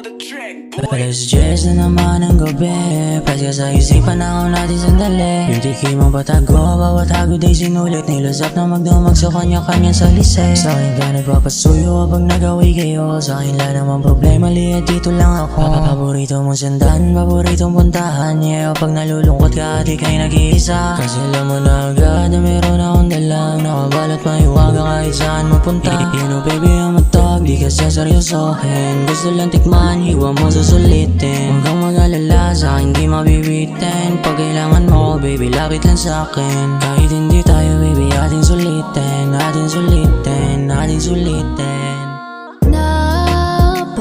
on the track, boy. Alas 10 na naman ang gabi, pasya sa isipan ako natin sandali. Yung tiki mong patago, bawat hagod ay sinulit. Nilusap na magdamag sa kanya-kanyang salisay. Sa akin ka nagpapasuyo habang nag-away kayo. Sa akin lang naman problema, lihat dito lang ako. Paborito mong sandan, paboritong puntahan. Yeah, pag nalulungkot ka, di kayo nag-iisa. Kasi alam mo na agad na meron akong dalang nakabalot maiwaga kahit saan mapunta. You know baby, ang matag, di ka saseryosohin. Gusto lang tikman, hiwa mo susulitin. Huwag kang mag-alala, sa akin di mabibitin. Pag kailangan mo, baby, lapit lang sa'kin. Kahit hindi tayo, baby, ating sulitin. Ating sulitin, ating sulitin. Napapaisip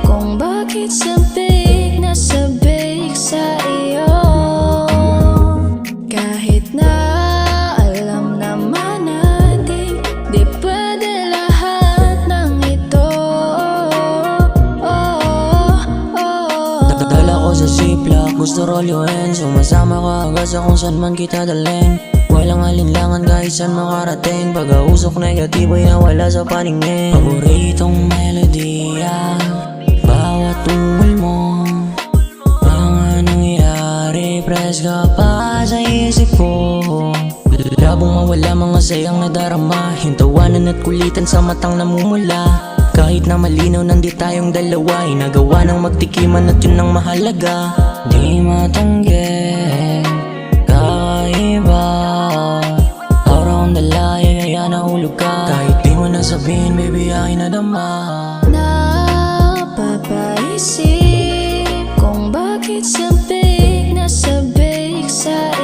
kung bakit sabik na sabik sa iyo. Kahit na alam naman natin di pwede lahat ng ito. Dala ko sa ziplock, gusto rolyuhin. Sumasama ka agad sa kung saan man kita dalhin. Walang alinlangan kahit saan makarating. Pag-ausok negatibo ay nawala sa paningin. Paboritong melodiya, bawat tungol mo. Mga nangyari, press ka pa sa isip ko. Labong mawala mga sayang nadarama. Hintawanan at kulitan sa matang namumula. Kahit na malinaw nandi tayong dalawa, inagawa ng magtikiman at yun ang mahalaga. Di matanggi, kakaiba. Aura kong dalaya, kaya nahulog ka. Kahit di mo nasabihin, baby, aking nadama. Napapaisip kung bakit sabik na sabik sa